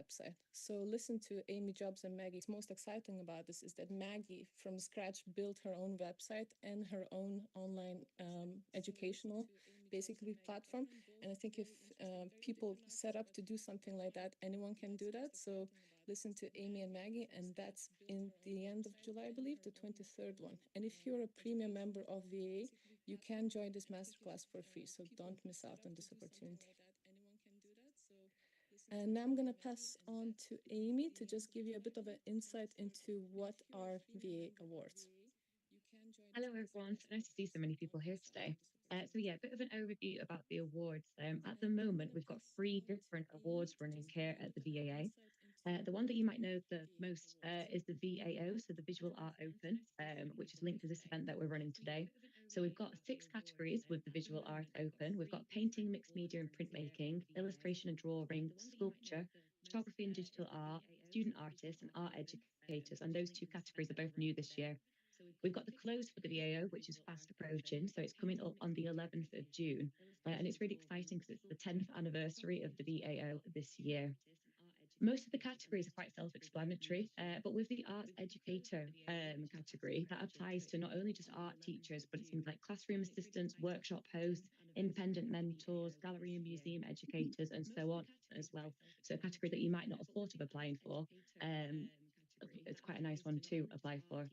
website. So listen to Amy Jobs and Maggie. What's most exciting about this is that Maggie, from scratch, built her own website and her own online educational, basically, platform. And I think if people set up to do something like that, anyone can do that. So listen to Amy and Maggie, and that's in the end of July, I believe, the 23rd one. And if you're a premium member of VA, you can join this masterclass for free. So don't miss out on this opportunity. And now I'm going to pass on to Amy to just give you a bit of an insight into what are VA awards. Hello, everyone. So nice to see so many people here today. A bit of an overview about the awards. At the moment, we've got three different awards running here at the VAA. The one that you might know the most is the VAO, so the Visual Art Open, which is linked to this event that we're running today. So we've got 6 categories with the Visual Art Open. We've got painting, mixed media and printmaking, illustration and drawing, sculpture, photography and digital art, student artists, and art educators. And those 2 categories are both new this year. We've got the close for the VAO, which is fast approaching. So it's coming up on the 11th of June. And it's really exciting because it's the 10th anniversary of the VAO this year. Most of the categories are quite self-explanatory, but with the arts educator category, that applies to not only just art teachers, but it's things like classroom assistants, workshop hosts, independent mentors, gallery and museum educators, and so on as well. So a category that you might not have thought of applying for, it's quite a nice one to apply for.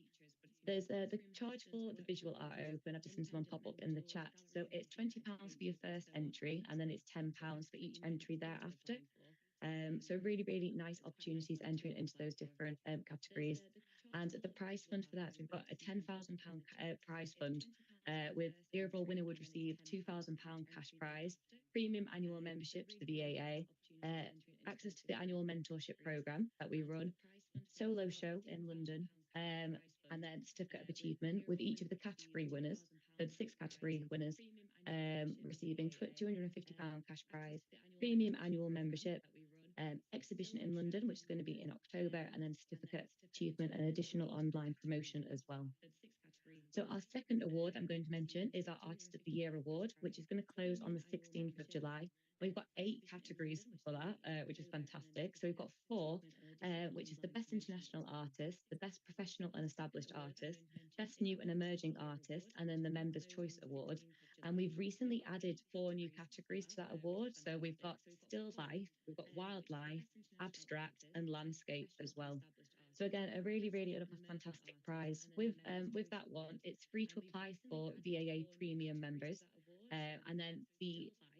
There's the charge for the Visual Art Open. I've just seen someone pop up in the chat. So it's £20 for your first entry, and then it's £10 for each entry thereafter. So really, really nice opportunities entering into those different categories. And the prize fund for that, so we've got a £10,000 prize fund with the overall winner would receive £2,000 cash prize, premium annual membership to the VAA, access to the annual mentorship program that we run, solo show in London, and then certificate of achievement with each of the category winners, so the 6 category winners, receiving £250 cash prize, premium annual membership, exhibition in London, which is going to be in October, and then certificate achievement and additional online promotion as well. So our second award I'm going to mention is our Artist of the Year award, which is going to close on the 16th of July. We've got 8 categories for that, which is fantastic. So we've got 4, which is the Best International Artist, the Best Professional and Established Artist, Best New and Emerging Artist, and then the Members' Choice Award. And we've recently added 4 new categories to that award. So we've got Still Life, we've got Wildlife, Abstract, and Landscape as well. So again, a really, really another fantastic prize. With that one, it's free to apply for VAA Premium members, and then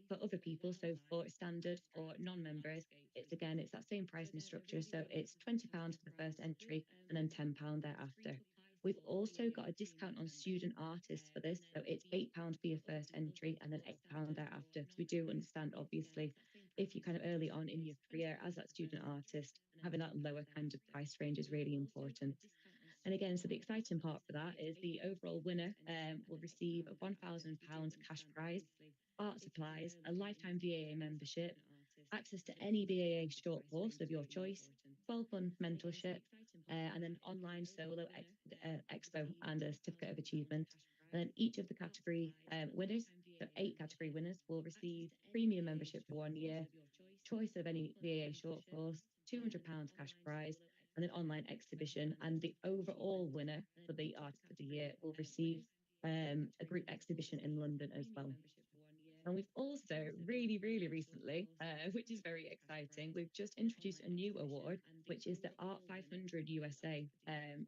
for other people, so for standard or non-members, it's that same pricing structure. So it's £20 for the first entry and then £10 thereafter. We've also got a discount on student artists for this. So it's £8 for your first entry and then £8 thereafter. Because we do understand, obviously, if you're kind of early on in your career as that student artist, having that lower kind of price range is really important. And again, so the exciting part for that is the overall winner will receive a £1,000 cash prize, art supplies, a lifetime VAA membership, access to any VAA short course of your choice, 12-month mentorship, and then online solo expo and a certificate of achievement. And then each of the category winners, so 8 category winners, will receive premium membership for 1 year, choice of any VAA short course, £200 cash prize, and an online exhibition. And the overall winner for the Artist of the Year will receive a group exhibition in London as well. And we've also really, really recently, which is very exciting, we've just introduced a new award, which is the Art 500 USA.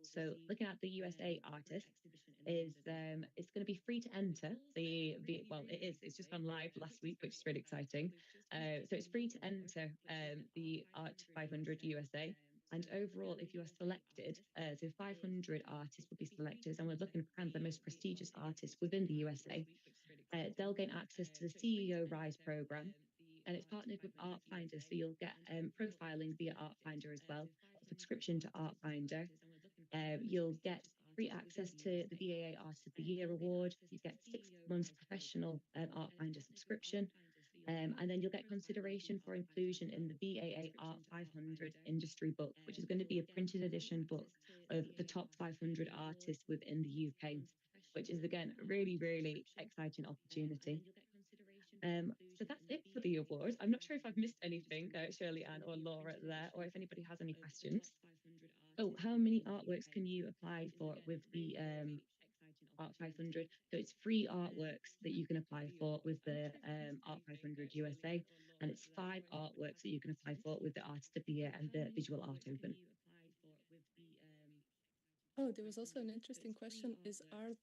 So looking at the USA artists, it's going to be free to enter it's just gone live last week, which is really exciting. So it's free to enter the Art 500 USA. And overall, if you are selected, so 500 artists will be selected, and we're looking for kind of the most prestigious artists within the USA. They'll gain access to the CEO Rise program, and it's partnered with Artfinder, so you'll get profiling via Artfinder as well, a subscription to Artfinder. You'll get free access to the VAA Artist of the Year award. You get 6 months professional Artfinder subscription. And then you'll get consideration for inclusion in the VAA Art 500 industry book, which is going to be a printed edition book of the top 500 artists within the UK, which is, again, a really, really exciting opportunity. So that's it for the awards. I'm not sure if I've missed anything, Shirley Ann or Laura there, or if anybody has any questions. Oh, how many artworks can you apply for with the Art 500? So it's free artworks that you can apply for with the Art 500 USA, and it's 5 artworks that you can apply for with the Artist of the Year and the Visual Art Open. Oh, there was also an interesting question. Is art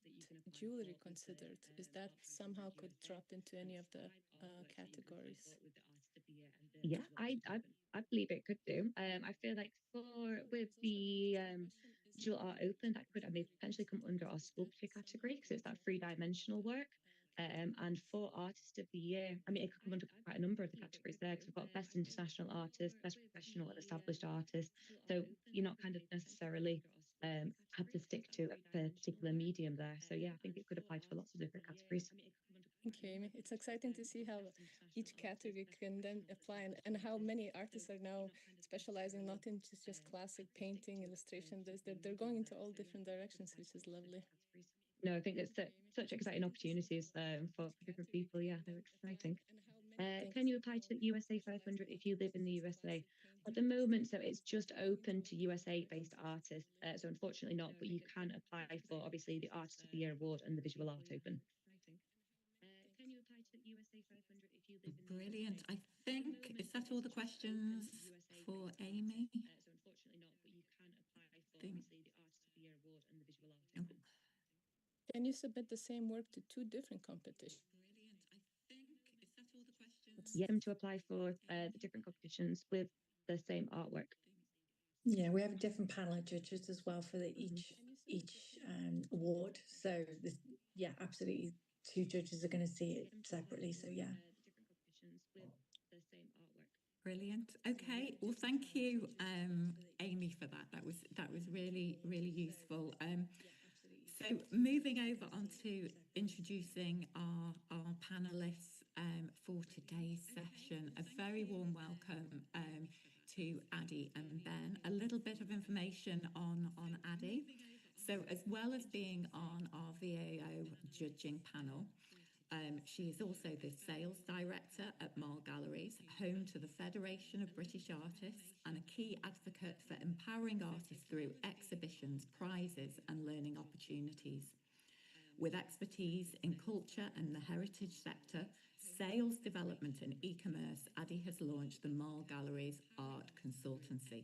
jewelry considered? Is that somehow could drop into any of the categories? Yeah, I believe it could do. I feel like for with the Visual Art Open, that could, I mean, potentially come under our sculpture category because it's that 3-dimensional work. And for Artist of the Year, I mean, it could come under quite a number of the categories there because we've got Best International Artist, Best Professional and Established Artist. So you're not kind of necessarily have to stick to a particular medium there. So yeah, I think it could apply to lots of different categories. Okay, it's exciting to see how each category can then apply and how many artists are now specializing not in just classic painting, illustration. They're going into all different directions, which is lovely. No, I think it's such exciting opportunities for different people. Yeah, they're exciting. Can Thanks. you apply to the USA 500 if you live in the USA? At the moment, so it's just open to USA-based artists. So unfortunately not, but you can apply for obviously the Artist of the Year award and the Visual Art Open. Can you apply to the USA 500 if you live in the Brilliant. USA? I think, is that all the questions for Amy? So unfortunately not, but you can apply for Think- obviously the Artist of the Year award and the Visual Art Open. Can you submit the same work to 2 different competitions? Brilliant. I think, is that all the questions? Yeah, to apply for the different competitions with the same artwork. Yeah, we have a different panel of judges as well for each award. So this, yeah, absolutely, 2 judges are going to see it separately. So yeah. Brilliant. Okay. Well, thank you, Amy, for that. That was really, really useful. So moving over onto introducing our panelists for today's session, a very warm welcome to Addy and Ben. A little bit of information on Addy. So as well as being on our VAO judging panel, she is also the sales director at Mall Galleries, home to the Federation of British Artists, and a key advocate for empowering artists through exhibitions, prizes, and learning opportunities. With expertise in culture and the heritage sector, sales development and e-commerce, Addy has launched the Mall Galleries Art Consultancy,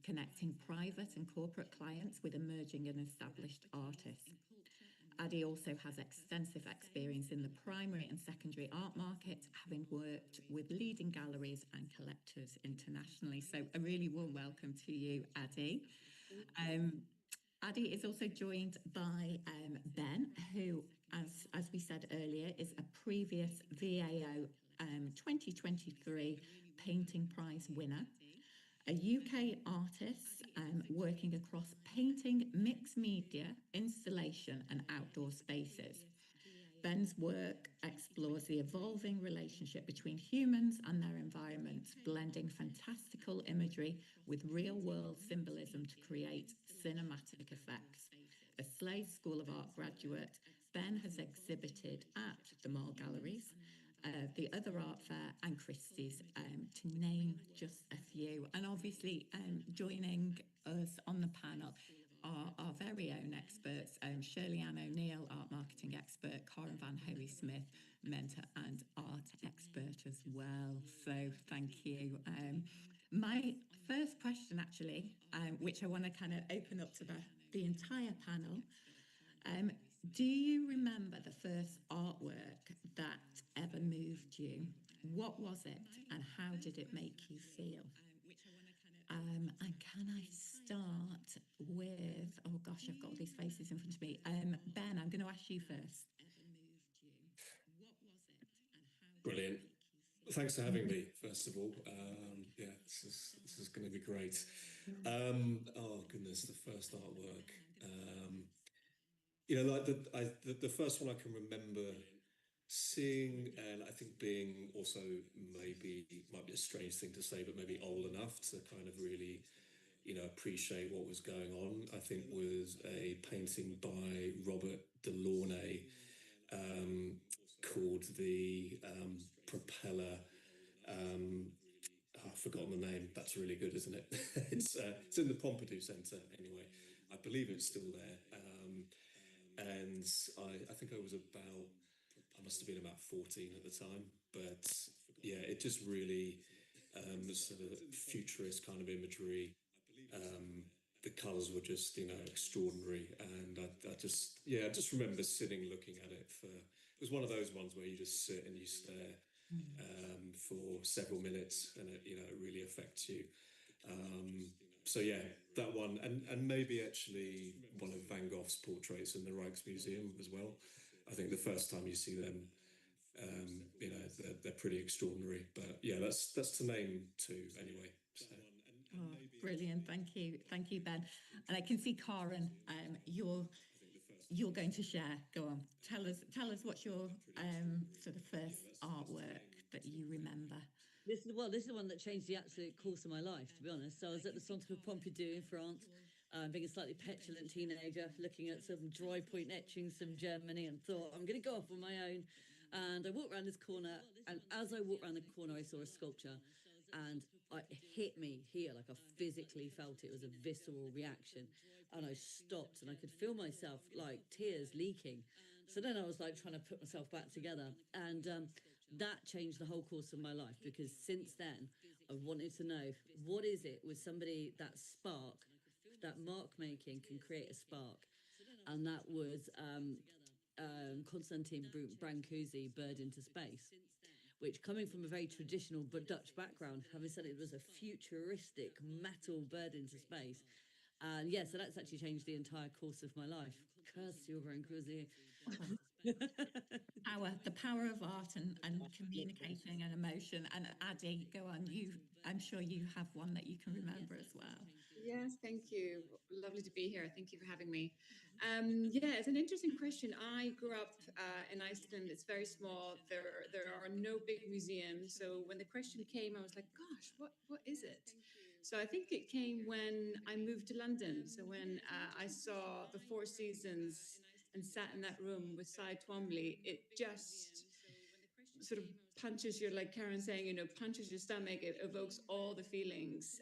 connecting private and corporate clients with emerging and established artists. Addy also has extensive experience in the primary and secondary art market, having worked with leading galleries and collectors internationally. So a really warm welcome to you, Addy. Addy is also joined by Ben, who, as we said earlier, is a previous VAO 2023 Painting Prize winner, a UK artist working across painting, mixed media, installation and outdoor spaces. Ben's work explores the evolving relationship between humans and their environment, blending fantastical imagery with real-world symbolism to create cinematic effects. A Slade School of Art graduate, Ben has exhibited at the Mall Galleries, the Other Art Fair and Christie's, to name just a few. And obviously joining us on the panel are our very own experts, Shirley Ann O'Neill, art marketing expert, Corin Van Hoey Smith, mentor and art expert as well. So thank you. My first question actually, which I want to kind of open up to the entire panel, do you remember the first artwork that ever moved you? What was it and how did it make you feel? And can I start with, oh gosh, I've got all these faces in front of me. Ben, I'm going to ask you first. Brilliant. Thanks for having me, first of all. Yeah, this is going to be great. Oh goodness, the first artwork. You know, like the first one I can remember seeing, and I think being also might be a strange thing to say, but maybe old enough to kind of really, you know, appreciate what was going on, I think was a painting by Robert Delaunay called the propeller. I've forgotten the name. That's really good, isn't it? It's in the Pompidou Centre anyway. I believe it's still there. And I think I must have been about 14 at the time. But yeah, it just really sort of futurist kind of imagery. The colours were just, extraordinary. And I just remember sitting looking at it it was one of those ones where you just sit and you stare for several minutes, and it really affects you. So yeah, that one, and maybe actually one of Van Gogh's portraits in the Rijksmuseum as well. I think the first time you see them, they're pretty extraordinary. But yeah, that's to name two anyway. So. Oh, brilliant! Thank you, Ben. And I can see Karen. You're going to share. Go on. Tell us what's your sort of first artwork that you remember. This is one that changed the absolute course of my life, to be honest. So I was at the Centre Pompidou in France, being a slightly petulant teenager, looking at some dry point etchings from Germany, and thought, I'm going to go off on my own. And I walked around this corner, and as I walked around the corner, I saw a sculpture, and it hit me here, like I physically felt it. It was a visceral reaction, and I stopped, and I could feel myself, like, tears leaking. So then I was like trying to put myself back together, and that changed the whole course of my life, because since then I wanted to know, what is it with somebody, that spark, that mark making can create a spark. And that was Constantine Brancusi, Bird into Space, which, coming from a very traditional but Dutch background, having said it was a futuristic metal bird into space. And yeah, so that's actually changed the entire course of my life. Curse your Brancusi. The power of art and communicating and emotion. And Addie, go on. I'm sure you have one that you can remember as well. Yes, thank you. Lovely to be here. Thank you for having me. Yeah, it's an interesting question. I grew up in Iceland. It's very small. There are no big museums. So when the question came, I was like, gosh, what is it? So I think it came when I moved to London. So when I saw the Four Seasons and sat in that room with Cy Twombly, it just sort of punches your, like Karen saying, punches your stomach. It evokes all the feelings.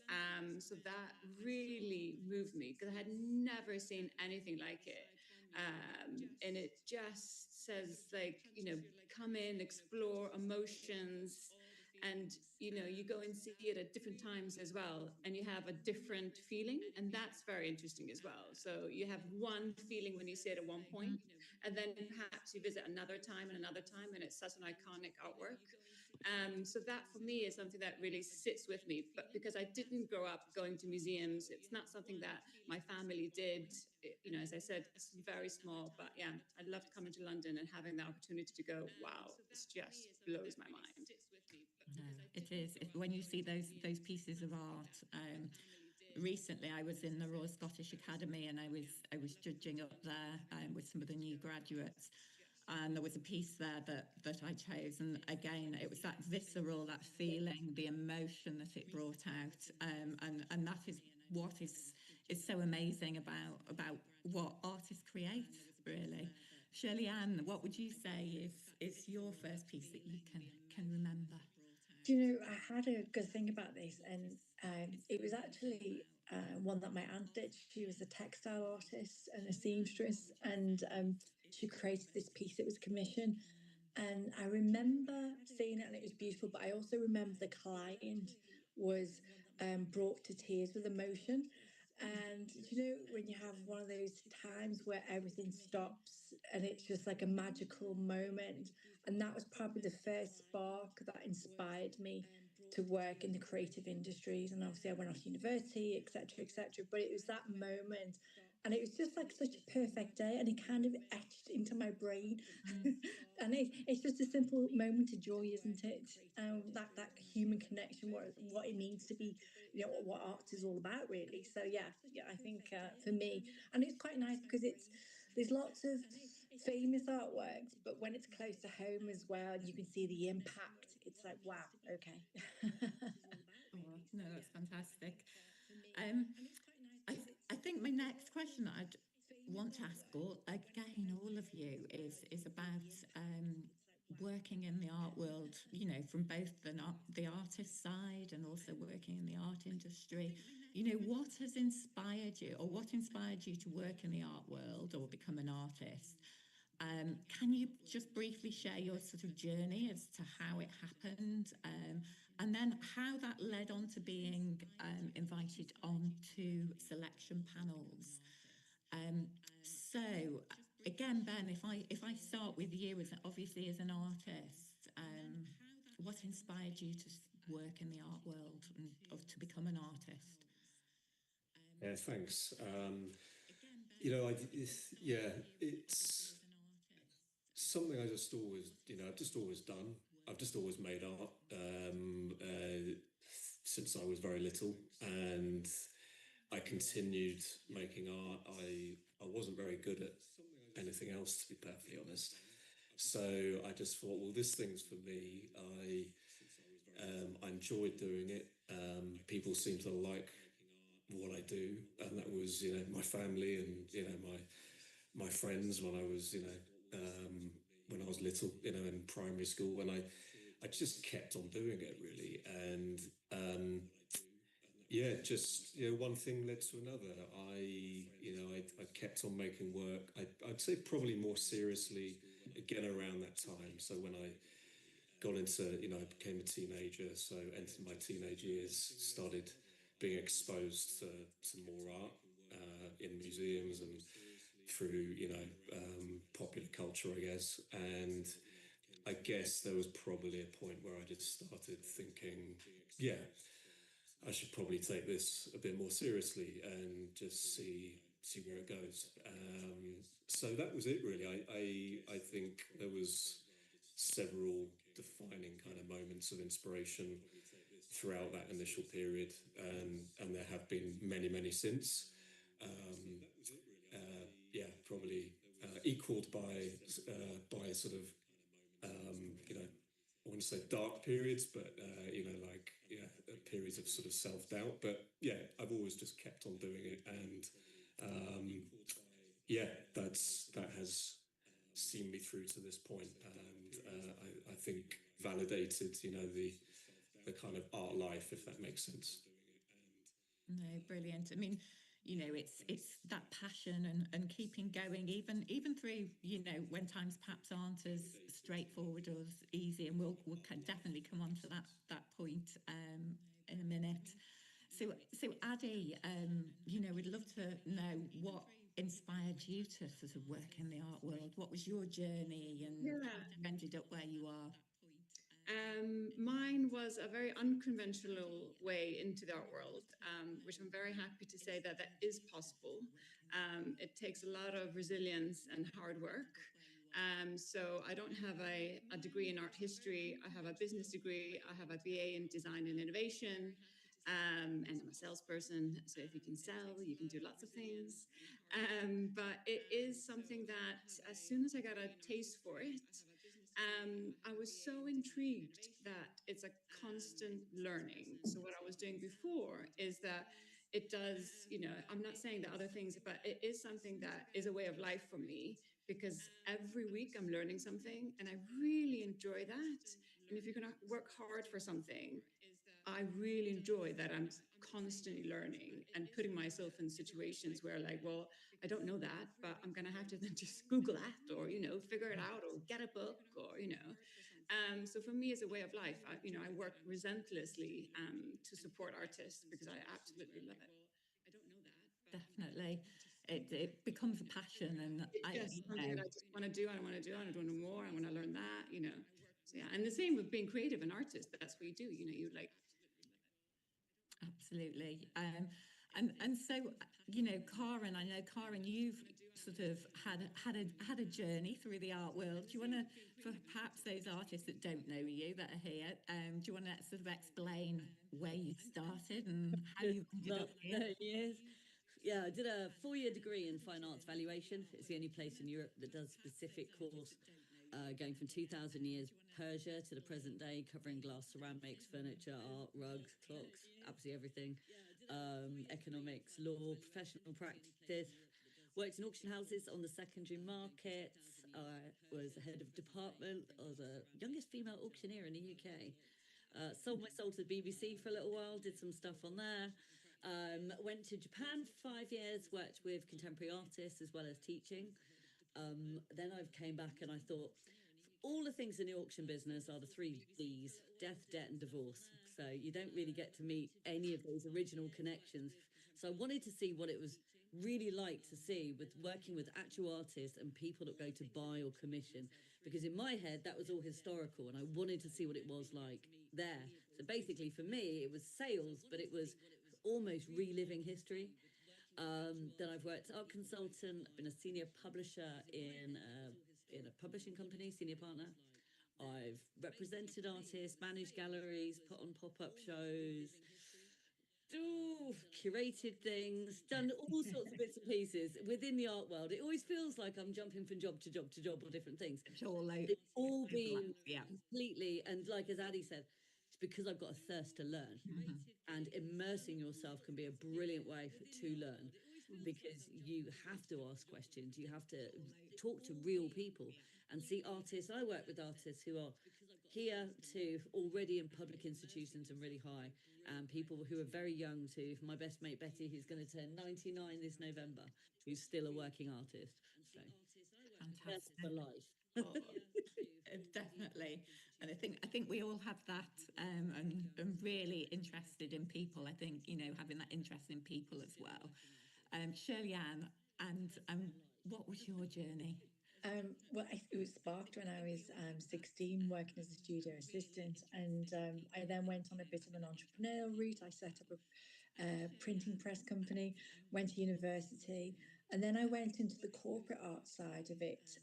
So that really moved me, because I had never seen anything like it. And it just says, like, come in, explore emotions. And, you go and see it at different times as well, and you have a different feeling. And that's very interesting as well. So you have one feeling when you see it at one point, and then perhaps you visit another time, and it's such an iconic artwork. So that for me is something that really sits with me. But because I didn't grow up going to museums, it's not something that my family did. As I said, it's very small. But yeah, I loved coming to London and having the opportunity to go, wow, this just blows my mind. No, it is. When you see those pieces of art. Recently, I was in the Royal Scottish Academy, and I was judging up there with some of the new graduates. And there was a piece there that I chose, and again, it was that visceral, that feeling, the emotion that it brought out, and that is what is so amazing about what artists create, really. Shirley-Anne, what would you say is your first piece that you can remember? Do you know, I had a good think about this, and it was actually one that my aunt did. She was a textile artist and a seamstress, and she created this piece. It was commissioned, and I remember seeing it, and it was beautiful. But I also remember the client was brought to tears with emotion. And when you have one of those times where everything stops and it's just like a magical moment, and that was probably the first spark that inspired me to work in the creative industries. And obviously I went off to university, etc., etc. But it was that moment, and it was just like such a perfect day, and it kind of etched into my brain. And it's just a simple moment of joy, isn't it? That human connection, what it means to be, what art is all about, really. So yeah, I think for me, and it's quite nice because there's lots of famous artworks, but when it's close to home as well, you can see the impact. It's like, wow, okay. Oh, no, that's fantastic. I think my next question that I'd want to ask all of you is about working in the art world, you know, from both the artist side and also working in the art industry, you know, what has inspired you, or what inspired you to work in the art world or become an artist? Can you just briefly share your sort of journey as to how it happened, and then how that led on to being invited on to selection panels? So again, Ben, if I start with you as obviously as an artist, what inspired you to work in the art world and of to become an artist? Yeah, thanks. You know, yeah, it's something I just always, I've just always done. I've just always made art since I was very little, and I continued making art. I wasn't very good at anything else, to be perfectly honest. So I just thought, well, this thing's for me. I enjoyed doing it. People seem to like what I do, and that was, my family and my friends when I was, when I was little, in primary school, and I just kept on doing it really, and yeah, just one thing led to another. I kept on making work. I'd say probably more seriously again around that time. So when I got into, I became a teenager, so entered my teenage years, started being exposed to more art in museums and through, popular culture, I guess. And I guess there was probably a point where I just started thinking, yeah, I should probably take this a bit more seriously and just see where it goes. So that was it, really. I think there was several defining kind of moments of inspiration throughout that initial period, and there have been many since. Um, yeah, probably equaled by sort of I want to say dark periods, but like periods of sort of self doubt. But yeah, I've always just kept on doing it, and yeah, that has seen me through to this point, and I think validated, the kind of art life, if that makes sense. No, brilliant. I mean, you know, it's that passion and keeping going, even through, you know, when times perhaps aren't as straightforward or as easy. And we'll definitely come on to that point in a minute. So Addy, you know, we'd love to know what inspired you to sort of work in the art world. What was your journey, and Yeah. how you ended up where you are? Mine was a very unconventional way into the art world, which I'm very happy to say that is possible. It takes a lot of resilience and hard work. So I don't have a degree in art history. I have a business degree. I have a BA in design and innovation. And I'm a salesperson. So if you can sell, you can do lots of things. But it is something that as soon as I got a taste for it, I was so intrigued that it's a constant learning. So what I was doing before is that it does, I'm not saying that other things, but it is something that is a way of life for me, because every week I'm learning something and I really enjoy that. And if you're going to work hard for something, I really enjoy that I'm constantly learning and putting myself in situations where, like, well, I don't know that, but I'm going to have to then just Google that, or, figure it out, or get a book, or. So for me, it's a way of life. I work relentlessly to support artists because I absolutely love it. Definitely. It becomes a passion, and Yes, you something know, that I just want to do. I want to do. I want to know more. I want to learn that. So yeah, and the same with being creative and artist. That's what you do. You like. absolutely. And so, you know, Karen, I know, Karen, you've sort of had a journey through the art world. Do you want to, for perhaps those artists that don't know you that are here, do you want to sort of explain where you started and how you ended up About here? 30 years. Yeah, I did a 4-year degree in fine arts valuation. It's the only place in Europe that does specific course, going from 2,000 years Persia to the present day, covering glass, ceramics, furniture, art, rugs, clocks, absolutely everything. Economics, law, professional practice. Worked in auction houses on the secondary market. I was head of department. I was the youngest female auctioneer in the UK. Sold my soul to the BBC for a little while, did some stuff on there. Went to Japan for 5 years, worked with contemporary artists as well as teaching. Then I came back and I thought, all the things in the auction business are the three Ds: death, debt, and divorce. So you don't really get to meet any of those original connections. So I wanted to see what it was really like to see with working with actual artists and people that go to buy or commission. Because in my head, that was all historical, and I wanted to see what it was like there. So basically, for me, it was sales, but it was almost reliving history. Then I've worked as art consultant. I've been a senior publisher in a publishing company, senior partner. I've represented artists, managed galleries, put on pop-up shows, curated things, done all sorts of bits and pieces within the art world. It always feels like I'm jumping from job to job to job or different things. It's all out. They've all been Yeah. completely, and like as Addie said, it's because I've got a thirst to learn. And immersing yourself can be a brilliant way to learn, because you have to ask questions, you have to talk to real people and see artists. I work with artists who are here to already in public institutions and really high, and people who are very young, to my best mate Betty, who's going to turn 99 this November, who's still a working artist. So that's Fantastic. for life. Oh, definitely. And I think we all have that, and I'm really interested in people. I think, having that interest in people as well. Shirley-Anne, and what was your journey? It was sparked when I was 16, working as a studio assistant, and I then went on a bit of an entrepreneurial route. I set up a printing press company, went to university, and then I went into the corporate art side of it.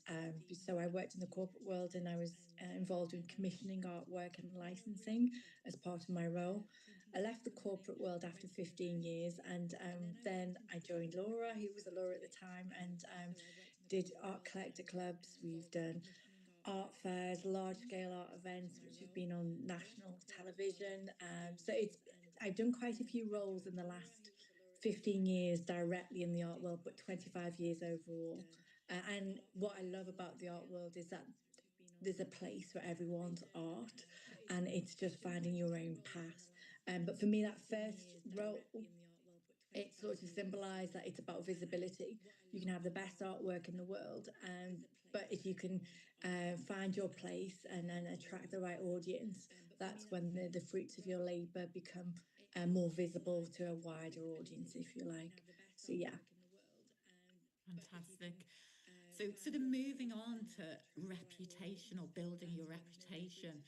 So I worked in the corporate world, and I was involved in commissioning artwork and licensing as part of my role. I left the corporate world after 15 years, and then I joined Laura, who was a Laura at the time, and did art collector clubs. We've done art fairs, large scale art events, which have been on national television. I've done quite a few roles in the last 15 years directly in the art world, but 25 years overall. And what I love about the art world is that there's a place for everyone's art, and it's just finding your own path. But for me, that first role, it sort of symbolized that it's about visibility. You can have the best artwork in the world, but if you can find your place and then attract the right audience, that's when the fruits of your labor become more visible to a wider audience, if you like. So yeah. Fantastic. So sort of moving on to reputation, or building your reputation,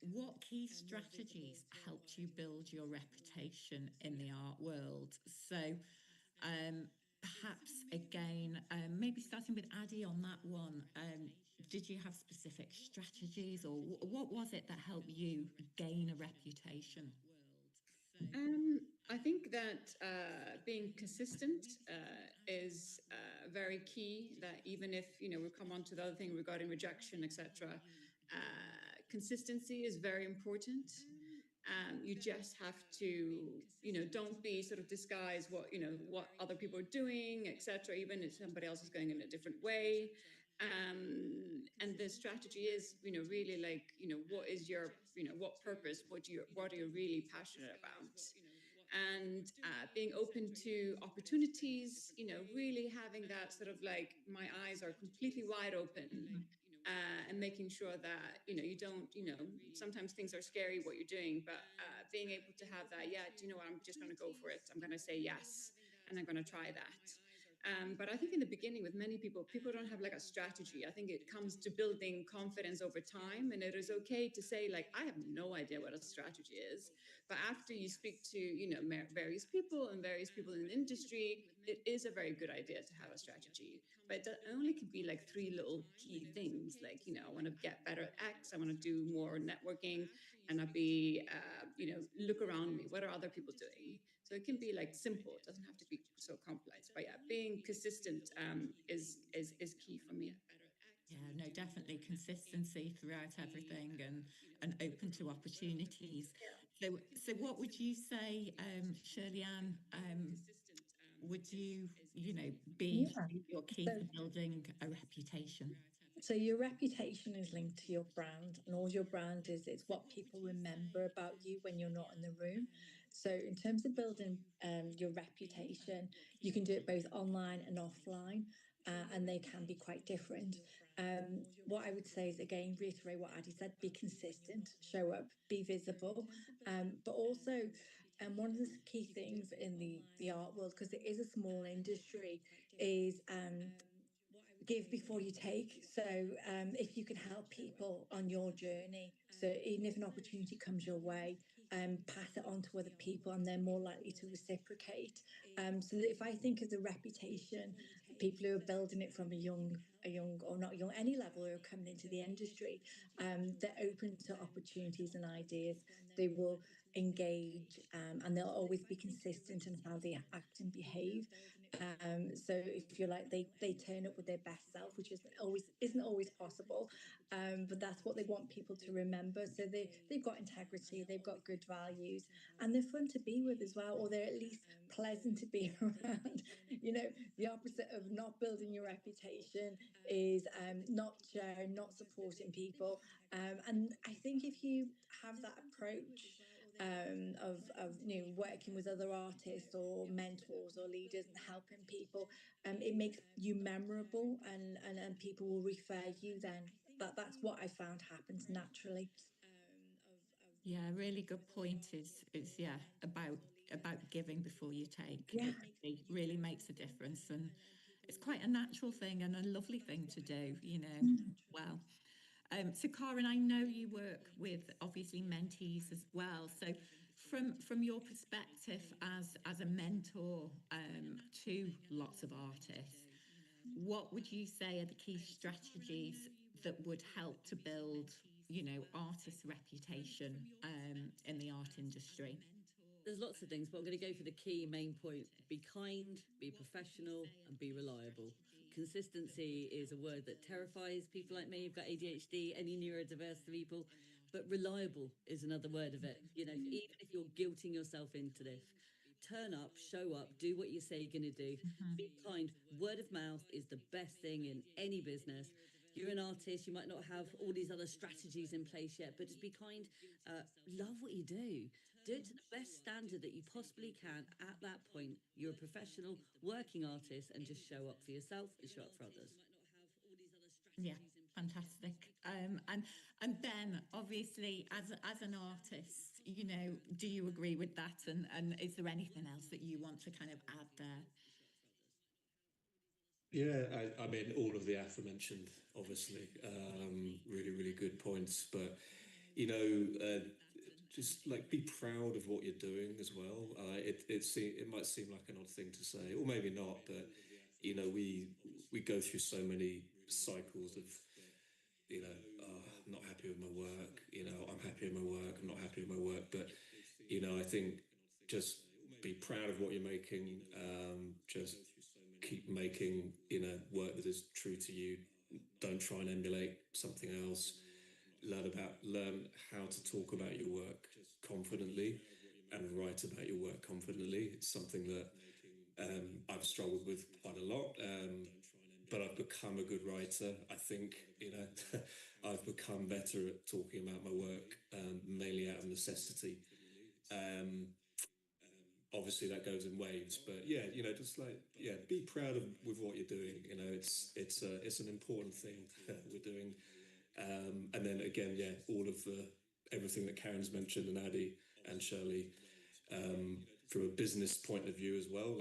what key strategies helped you build your reputation in the art world? So perhaps again, maybe starting with Addie on that one, did you have specific strategies, or what was it that helped you gain a reputation? I think that being consistent is very key. That even if we come on to the other thing regarding rejection, etc., consistency is very important. You just have to, don't be sort of disguise what other people are doing, etc. Even if somebody else is going in a different way. And the strategy is, really like, what is your, what purpose? What are you really passionate about? And being open to opportunities, really having that sort of like, my eyes are completely wide open. And making sure that, you don't, sometimes things are scary what you're doing, but being able to have that, do you know what, I'm just going to go for it. I'm going to say yes, and I'm going to try that. But I think in the beginning with many people don't have like a strategy. I think it comes to building confidence over time. And it is okay to say, like, I have no idea what a strategy is. But after you speak to, various people in the industry, it is a very good idea to have a strategy. But it only can be like 3 little key things. Like, I want to get better at X. I want to do more networking, and I'll be, look around me. What are other people doing? So it can be like simple. It doesn't have to be so complex. But yeah, being consistent is key for me. Yeah, no, definitely consistency throughout everything, and open to opportunities. So what would you say, Shirley-Anne? Would you, be Yeah. your key So to building a reputation? So your reputation is linked to your brand, and all your brand is it's what people remember about you when you're not in the room. So in terms of building your reputation, you can do it both online and offline, and they can be quite different. What I would say is again reiterate what Addie said: be consistent, show up, be visible, but also. And one of the key things in the art world, because it is a small industry, is give before you take. So if you can help people on your journey, so even if an opportunity comes your way, pass it on to other people, and they're more likely to reciprocate. So that if I think of the reputation, people who are building it from a young or not young, any level who are coming into the industry, they're open to opportunities and ideas. They will engage, and they'll always be consistent in how they act and behave. So if you're like they turn up with their best self, which isn't always possible, but that's what they want people to remember. So they've got integrity, they've got good values, and they're fun to be with as well, or they're at least pleasant to be around. The opposite of not building your reputation is not sharing, not supporting people. And I think if you have that approach of working with other artists or mentors or leaders and helping people, it makes you memorable, and people will refer you then. That's what I found happens naturally. Yeah, really good point is yeah, about giving before you take. Yeah. It really makes a difference, and it's quite a natural thing and a lovely thing to do, well. So Karen, I know you work with obviously mentees as well. So from your perspective as a mentor to lots of artists, what would you say are the key strategies that would help to build, artists' reputation in the art industry? There's lots of things, but I'm going to go for the key main point: be kind, be professional, and be reliable. Consistency is a word that terrifies people like me. You've got ADHD, any neurodiverse people, but reliable is another word of it. Even if you're guilting yourself into this, turn up, show up, do what you say you're going to do. Be kind. Word of mouth is the best thing in any business. You're an artist, you might not have all these other strategies in place yet, but just be kind. Love what you do. Do it to the best standard that you possibly can at that point. You're a professional working artist, and just show up for yourself and show up for others. Yeah, fantastic. And then obviously as an artist, do you agree with that? And is there anything else that you want to kind of add there? Yeah, I mean, all of the aforementioned, obviously, really, really good points. But just like be proud of what you're doing as well. It might seem like an odd thing to say, or maybe not, but we go through so many cycles of I'm not happy with my work. I'm happy with my work. I'm not happy with my work. But I think just be proud of what you're making. Just keep making work that is true to you. Don't try and emulate something else. Learn how to talk about your work confidently and write about your work confidently. It's something that I've struggled with quite a lot, but I've become a good writer. I think I've become better at talking about my work, mainly out of necessity. Obviously that goes in waves, but just be proud of with what you're doing. It's an important thing we're doing. And then again, all of everything that Karen's mentioned, and Addie and Shirley, from a business point of view as well,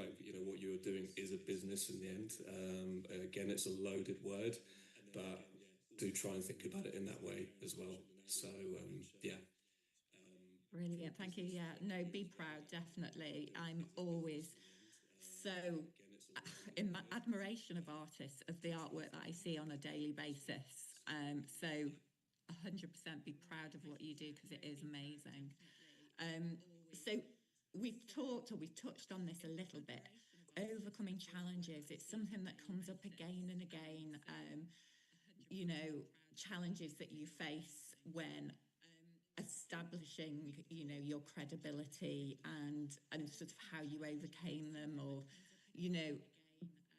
what you're doing is a business in the end. Again, it's a loaded word, but do try and think about it in that way as well. So Brilliant, thank you. Yeah, no, be proud, definitely. I'm always so in my admiration of artists, of the artwork that I see on a daily basis. So 100% be proud of what you do, because it is amazing. So we've touched on this a little bit. Overcoming challenges, it's something that comes up again and again. Challenges that you face when establishing, your credibility and sort of how you overcame them, or,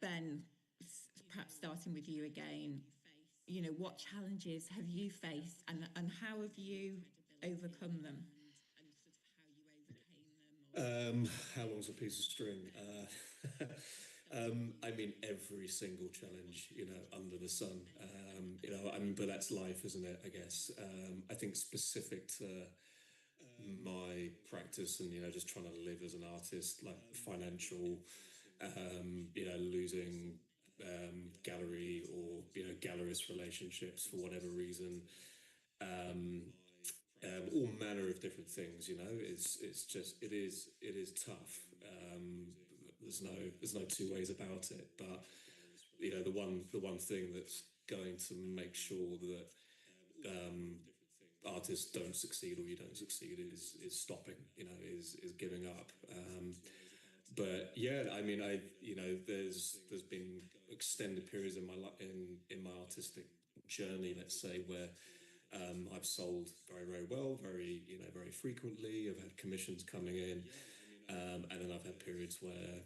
Ben, perhaps starting with you again. you know, what challenges have you faced, and how have you overcome them? How long's a piece of string? I mean, every single challenge, you know, under the sun. You know, I mean, but that's life, isn't it? I guess. I think specific to my practice and, you know, just trying to live as an artist, like financial, you know, losing gallery or, you know, gallerist relationships for whatever reason. Um, all manner of different things, you know. It's just it is tough. There's no two ways about it. But you know, the one thing that's going to make sure that artists don't succeed or you don't succeed is stopping. You know, is giving up. But yeah, I mean, I you know, there's been extended periods in my in my artistic journey, let's say, where I've sold very, very well, very, you know, very frequently. I've had commissions coming in, and then I've had periods where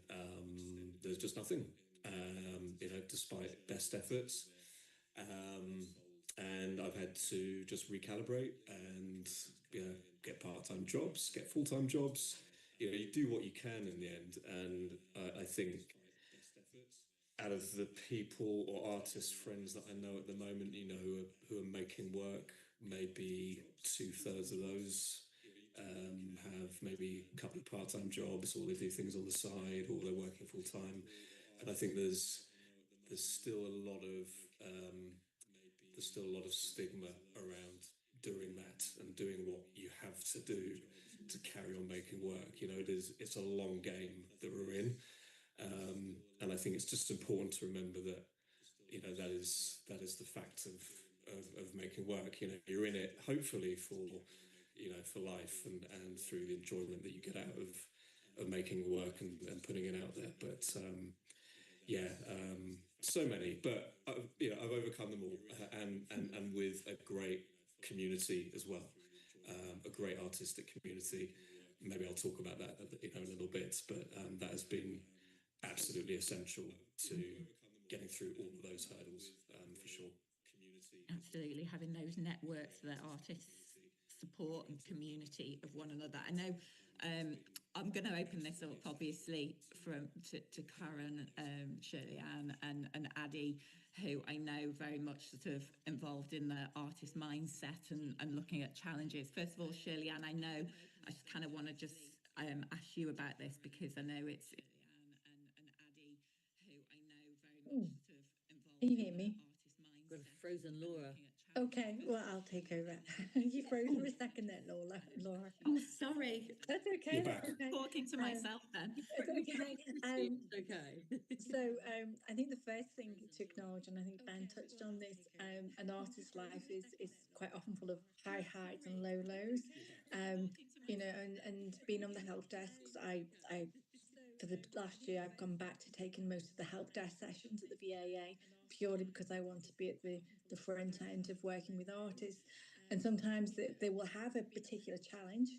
there's just nothing, you know, despite best efforts. Um, and I've had to just recalibrate and, you know, get part-time jobs, get full-time jobs. You know, you do what you can in the end. And I think out of the people or artist friends that I know at the moment, you know, who are making work, maybe two-thirds of those have maybe a couple of part-time jobs, or they do things on the side, or they're working full-time. And I think there's still a lot of stigma around doing that and doing what you have to do to carry on making work. You know, it's a long game that we're in. And I think it's just important to remember that, you know, that is the fact of making work. You know, you're in it hopefully for, you know, for life and through the enjoyment that you get out of making work and putting it out there. But yeah, so many. But you know, I've overcome them all, and with a great community as well, a great artistic community. Maybe I'll talk about that, you know, a little bit. But that has been absolutely essential to getting through all of those hurdles, for sure. Absolutely, having those networks that artists support and community of one another. I know I'm going to open this up, obviously, to Karen, Shirley Ann, and Addie, who I know very much sort of involved in the artist mindset and looking at challenges. First of all, Shirley Ann, I know I just kind of want to just ask you about this, because I know it's and Addie, who I know very much sort of involved. Can you hear me? Got a frozen Laura. Okay, well, I'll take over. You froze for a second there, Laura. Oh, sorry. That's okay. You're That's back. okay. Talking to myself then. It's okay. It's okay. So I think the first thing to acknowledge, and I think Ben touched on this, an artist's life is quite often full of high highs and low lows. You know, and being on the help desks, I for the last year I've gone back to taking most of the help desk sessions at the VAA, purely because I want to be at the front end of working with artists. And sometimes they will have a particular challenge,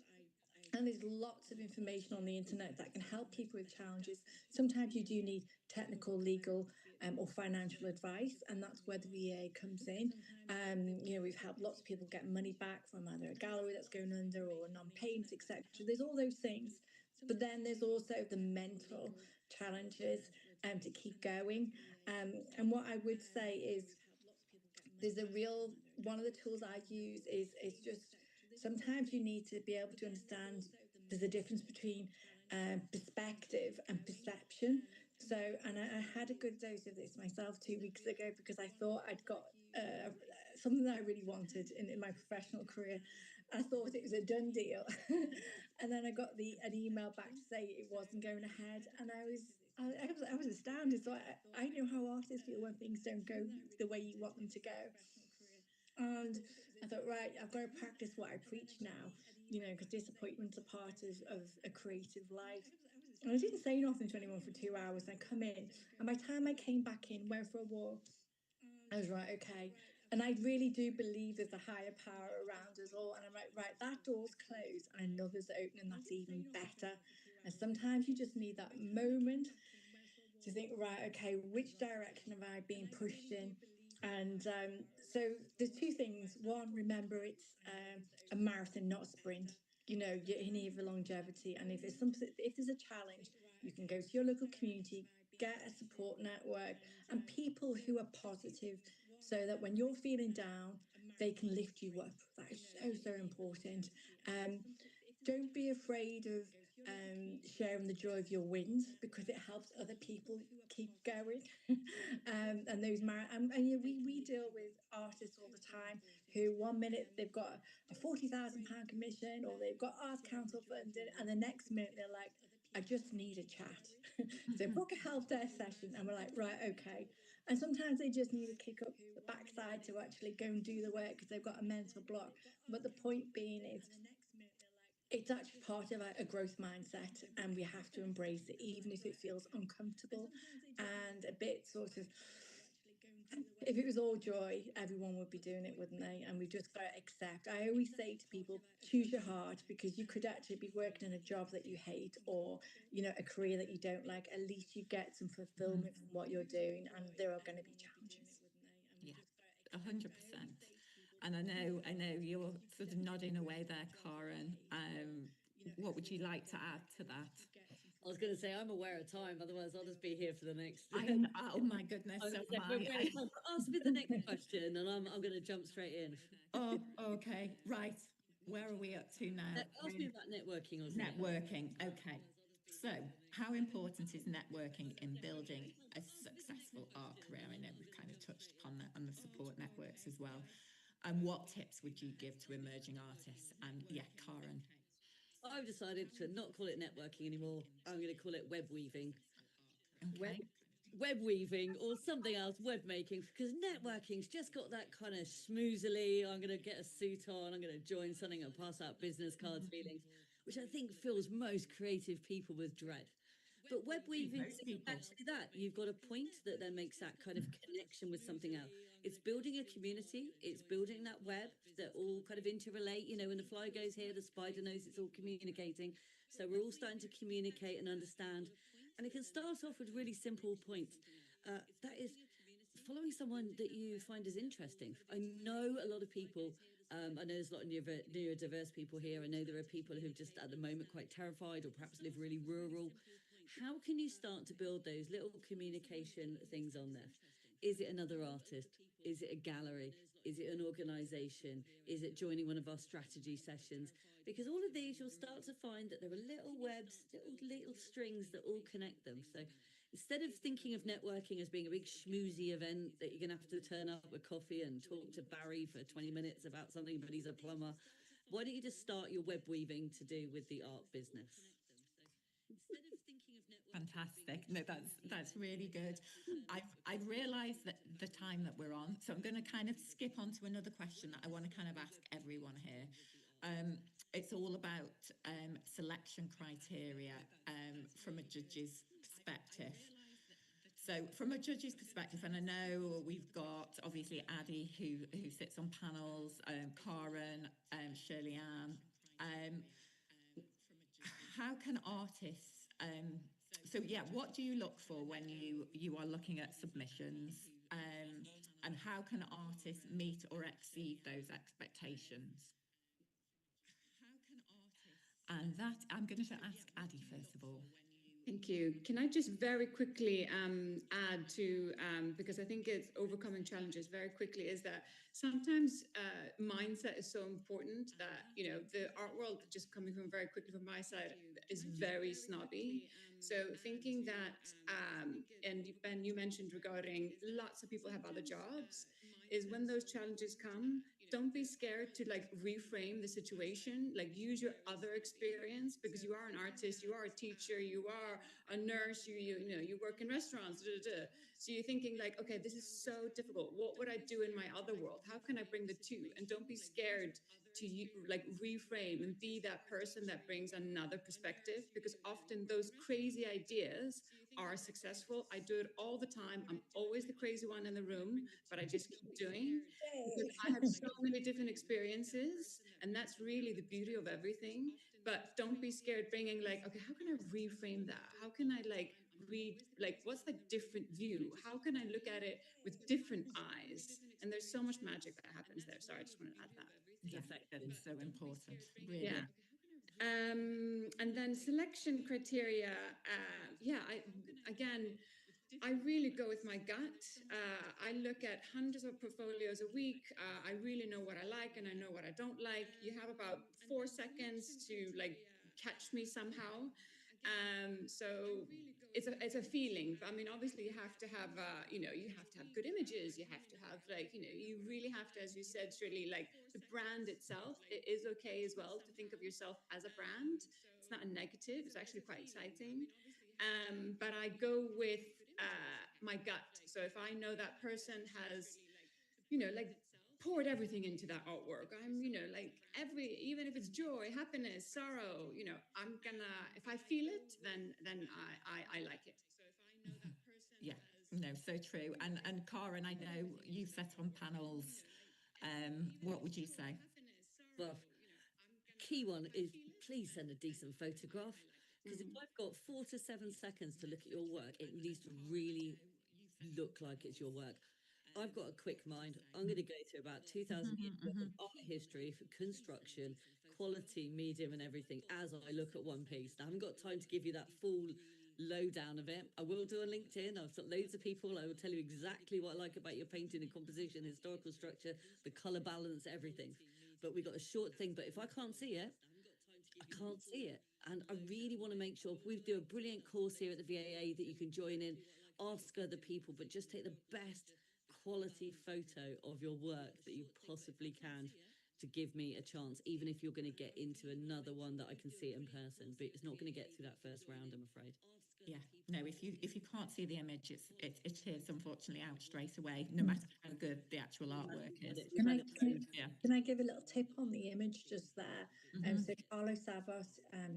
and there's lots of information on the internet that can help people with challenges. Sometimes you do need technical, legal, or financial advice, and that's where the VA comes in. You know, we've helped lots of people get money back from either a gallery that's going under or non-payment, etc. There's all those things, but then there's also the mental challenges to keep going. And what I would say is, there's a real one of the tools I use is just sometimes you need to be able to understand there's a difference between perspective and perception. So, and I had a good dose of this myself 2 weeks ago, because I thought I'd got something that I really wanted in my professional career. I thought it was a done deal, and then I got an email back to say it wasn't going ahead, and I was astounded. So I know how artists feel when things don't go the way you want them to go. And I thought, right, I've got to practice what I preach now, you know, because disappointment's a part of a creative life. And I didn't say nothing to anyone for 2 hours. I come in, and by the time I came back in, went for a walk, I was right, okay. And I really do believe there's a higher power around us all. And I'm like, right, that door's closed and another's open, and that's even better. And sometimes you just need that moment to think, right, okay, which direction have I been pushed in? And so there's two things. One, remember it's a marathon, not a sprint. You know, you're in here for longevity, and if there's something, if there's a challenge, you can go to your local community, get a support network, and people who are positive, so that when you're feeling down, they can lift you up. That is so important. Um, don't be afraid of sharing the joy of your wins, because it helps other people keep going. And those and yeah, we deal with artists all the time who one minute they've got a £40,000 commission, or they've got Arts Council funding, and the next minute they're like, I just need a chat. So book a help desk session, and we're like, right, okay. And sometimes they just need to kick up the backside to actually go and do the work because they've got a mental block. But the point being is, it's actually part of a growth mindset, and we have to embrace it, even if it feels uncomfortable and a bit sort of. If it was all joy, everyone would be doing it, wouldn't they? And we've just got to accept. I always say to people, choose your heart, because you could actually be working in a job that you hate, or a career that you don't like. At least you get some fulfillment from what you're doing, and there are going to be challenges. Yeah, 100%. And I know you're sort of nodding away there, Karen. What would you like to add to that? I was going to say, I'm aware of time, otherwise I'll just be here for the next. Oh my goodness! So am I. Ask me the next question, and I'm going to jump straight in. Oh, okay, right. Where are we up to now? Ask me about networking or something. Networking. Okay. So, how important is networking in building a successful art career? I know we've kind of touched upon that on the support networks as well. And what tips would you give to emerging artists? And yeah, Karen. I've decided to not call it networking anymore. I'm going to call it web weaving. Okay. Web weaving or something else, web making, because networking's just got that kind of schmoozily, I'm going to get a suit on, I'm going to join something and pass out business cards feelings, which I think fills most creative people with dread. But web weaving is actually that. You've got a point that then makes that kind of connection with something else. It's building a community. It's building that web that all kind of interrelate. You know, when the fly goes here, the spider knows it's all communicating. So we're all starting to communicate and understand. And it can start off with really simple points. That is following someone that you find is interesting. I know a lot of people. I know there's a lot of neurodiverse people here. I know there are people who are just at the moment quite terrified or perhaps live really rural. How can you start to build those little communication things on there? Is it another artist? Is it a gallery? Is it an organization? Is it joining one of our strategy sessions? Because all of these, you'll start to find that there are little webs, little strings that all connect them. So instead of thinking of networking as being a big schmoozy event that you're going to have to turn up with coffee and talk to Barry for 20 minutes about something, but he's a plumber, why don't you just start your web weaving to do with the art business? Fantastic. No, that's really good. I've realised that the time that we're on, so I'm going to kind of skip on to another question that I want to kind of ask everyone here. It's all about selection criteria from a judge's perspective. So from a judge's perspective, and I know we've got obviously Addie who sits on panels, Karen, Shirley Ann. How can artists so yeah, what do you look for when you are looking at submissions, and how can artists meet or exceed those expectations? And that I'm going to ask Addie first of all. Thank you. Can I just very quickly add to, because I think it's overcoming challenges very quickly, is that sometimes mindset is so important that, the art world, just coming from very quickly from my side, is very snobby. So thinking that, and Ben, you mentioned regarding lots of people have other jobs, is when those challenges come, don't be scared to reframe the situation, use your other experience, because you are an artist, you are a teacher, you are a nurse, you work in restaurants, so you're thinking okay, this is so difficult. What would I do in my other world? How can I bring the two? And don't be scared to reframe and be that person that brings another perspective, because often those crazy ideas are successful. I do it all the time. I'm always the crazy one in the room, but I just keep doing, because I have so many different experiences, and that's really the beauty of everything. But don't be scared bringing okay, how can I reframe that? How can I read, like, what's the different view? How can I look at it with different eyes? And there's so much magic that happens there. Sorry, I just want to add that. Yeah, that is so important. Really. Yeah. And then selection criteria. I really go with my gut. I look at hundreds of portfolios a week. I really know what I like and I know what I don't like. You have about 4 seconds to like catch me somehow. So it's a feeling. I mean, obviously you have to have you have to have good images. You have to have you really have to, as you said, Shirley, like the brand itself. It is okay as well to think of yourself as a brand. It's not a negative. It's actually quite exciting. But I go with my gut. So if I know that person has, like poured everything into that artwork, I'm, even if it's joy, happiness, sorrow, I'm gonna, if I feel it, then I like it. Yeah, no, so true. And Karen, I know you sat on panels. What would you say? Well, key one is please send a decent photograph, because if I've got 4 to 7 seconds to look at your work, it needs to really look like it's your work. I've got a quick mind. I'm going to go to about 2,000 years worth of art history for construction, quality, medium, and everything as I look at one piece. Now, I haven't got time to give you that full lowdown of it. I will do a LinkedIn. I've got loads of people. I will tell you exactly what I like about your painting, the composition, historical structure, the color balance, everything. But we got a short thing. But if I can't see it, I can't see it. And I really want to make sure we do a brilliant course here at the VAA that you can join in, ask other people, but just take the best quality photo of your work that you possibly can to give me a chance, even if you're going to get into another one that I can see it in person. But it's not going to get through that first round, I'm afraid. Yeah, no, if you can't see the image, it is unfortunately out straight away, no matter how good the actual artwork is. Can I give a little tip on the image just there? So Carlos Savos,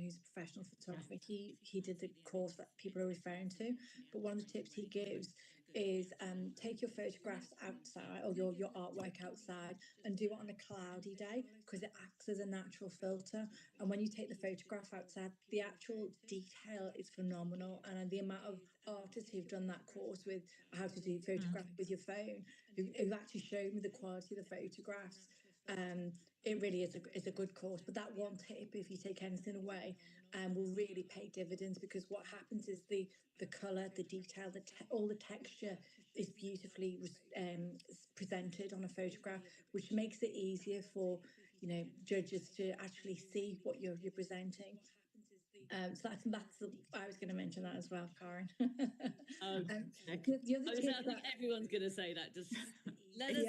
who's a professional photographer, he did the course that people are referring to. But one of the tips he gives is take your photographs outside or your artwork outside and do it on a cloudy day, because it acts as a natural filter. And when you take the photograph outside, the actual detail is phenomenal. And the amount of artists who've done that course with how to do photography with your phone, who've actually shown me the quality of the photographs. It really is a good course. But that one tip, if you take anything away, will really pay dividends, because what happens is the color, the detail, all the texture is beautifully presented on a photograph, which makes it easier for judges to actually see what you're presenting. So I think I was going to mention that as well, Karen. The other tip I think everyone's going to say that. Just let us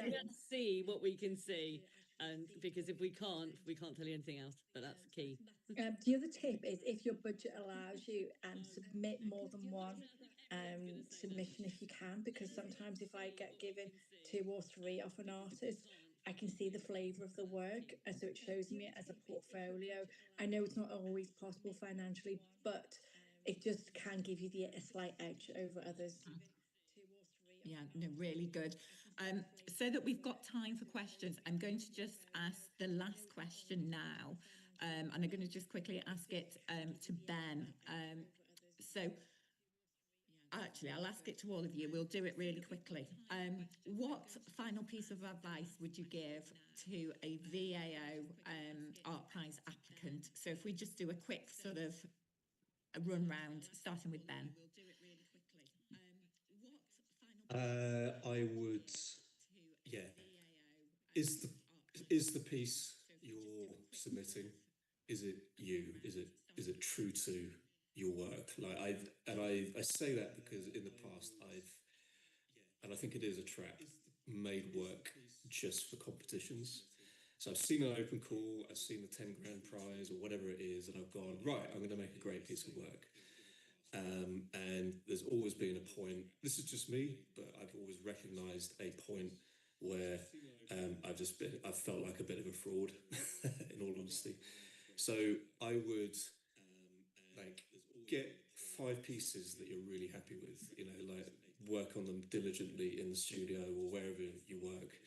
see what we can see. And because if we can't tell you anything else, but that's key. The other tip is, if your budget allows you, submit more than one submission if you can, because sometimes if I get given 2 or 3 off an artist, I can see the flavour of the work, and so it shows me it as a portfolio. I know it's not always possible financially, but it just can give you a slight edge over others. Yeah, no, really good. So that we've got time for questions, I'm going to just ask the last question now, and I'm going to just quickly ask it to Ben. So actually, I'll ask it to all of you. We'll do it really quickly. What final piece of advice would you give to a VAO Art Prize applicant? So if we just do a quick sort of a run round, starting with Ben. I would, is the piece you're submitting, is it you? Is it true to your work? Like I say that because in the past and I think it is a trap, made work just for competitions. So I've seen an open call, I've seen the 10 grand prize or whatever it is, and I've gone, right, I'm going to make a great piece of work. And there's always been a point, this is just me, but I've always recognized a point where I've felt like a bit of a fraud, in all honesty. So I would get 5 pieces that you're really happy with, work on them diligently in the studio or wherever you work,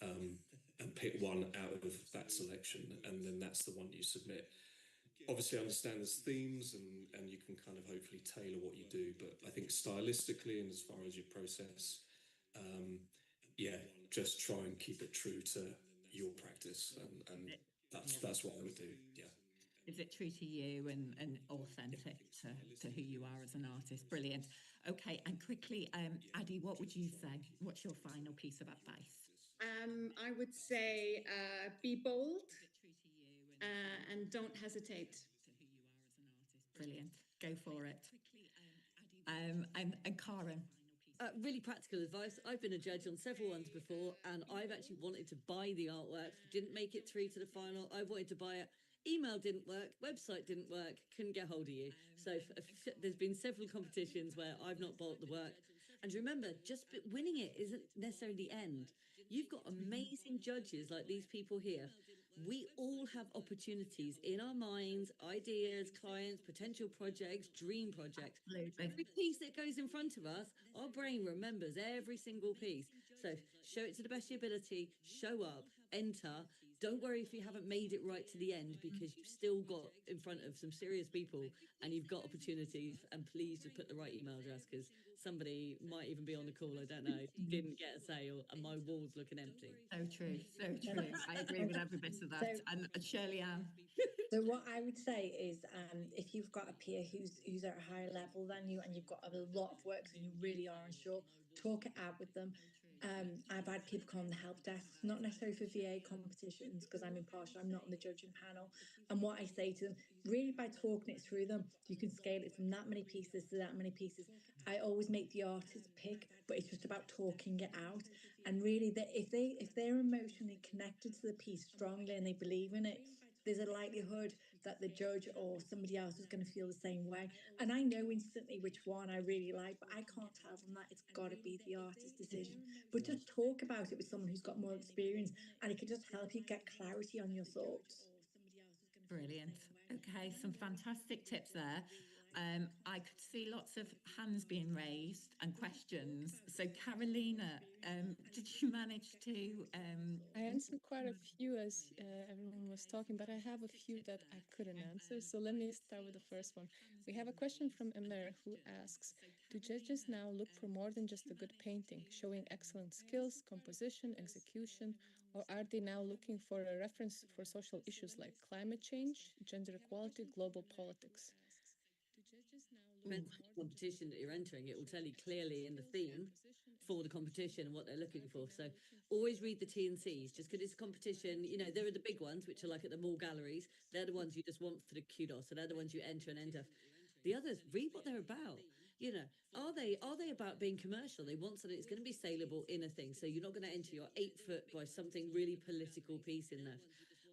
and pick one out of that selection, and then that's the one you submit. obviously understand there's themes and you can kind of hopefully tailor what you do. But I think stylistically and as far as your process, yeah, just try and keep it true to your practice, and that's what I would do. Yeah. Is it true to you and authentic to who you are as an artist? Brilliant. Okay, and quickly, Addie, what would you say? What's your final piece of advice? I would say be bold and don't hesitate. Brilliant. Go for it. And Karen. Really practical advice. I've been a judge on several ones before, and I've actually wanted to buy the artwork, didn't make it through to the final. I wanted to buy it. Email didn't work, website didn't work, couldn't get hold of you. So there's been several competitions where I've not bought the work. And remember, just winning it isn't necessarily the end. You've got amazing judges like these people here. We all have opportunities in our minds, ideas, clients, potential projects, dream projects. Absolutely. Every piece that goes in front of us, our brain remembers every single piece. So show it to the best of your ability, show up, enter. Don't worry if you haven't made it right to the end, because you've still got in front of some serious people and you've got opportunities. And please just put the right email address, because somebody might even be on the call, I don't know, didn't get a sale and my wall's looking empty. So true, so true. I agree with every bit of that. And Shirley Ann. So what I would say is, if you've got a peer who's at a higher level than you and you've got a lot of work and you really are unsure, talk it out with them. I've had people come on the help desk, not necessarily for VA competitions because I'm impartial, I'm not on the judging panel. And what I say to them, really by talking it through them, you can scale it from that many pieces to that many pieces. I always make the artist pick, but it's just about talking it out. And really, that if they're emotionally connected to the piece strongly and they believe in it, there's a likelihood that the judge or somebody else is going to feel the same way. And I know instantly which one I really like, but I can't tell them that. It's got to be the artist's decision. But just talk about it with someone who's got more experience, and it can just help you get clarity on your thoughts. Brilliant. Okay, some fantastic tips there. I could see lots of hands being raised and questions. So, Carolina, did you manage to? I answered quite a few as everyone was talking, but I have a few that I couldn't answer. So let me start with the first one. We have a question from Emir who asks, do judges now look for more than just a good painting, showing excellent skills, composition, execution, or are they now looking for a reference for social issues like climate change, gender equality, global politics? Depends on the competition that you're entering. It will tell you clearly in the theme for the competition and what they're looking for. So always read the T&Cs. Just because it's a competition, you know, there are the big ones, which are like at the mall galleries. They're the ones you just want for the kudos. So they're the ones you enter and enter. The others, read what they're about. You know, are they about being commercial? They want something that's going to be saleable in a thing. So you're not going to enter your 8 foot by something really political piece in there.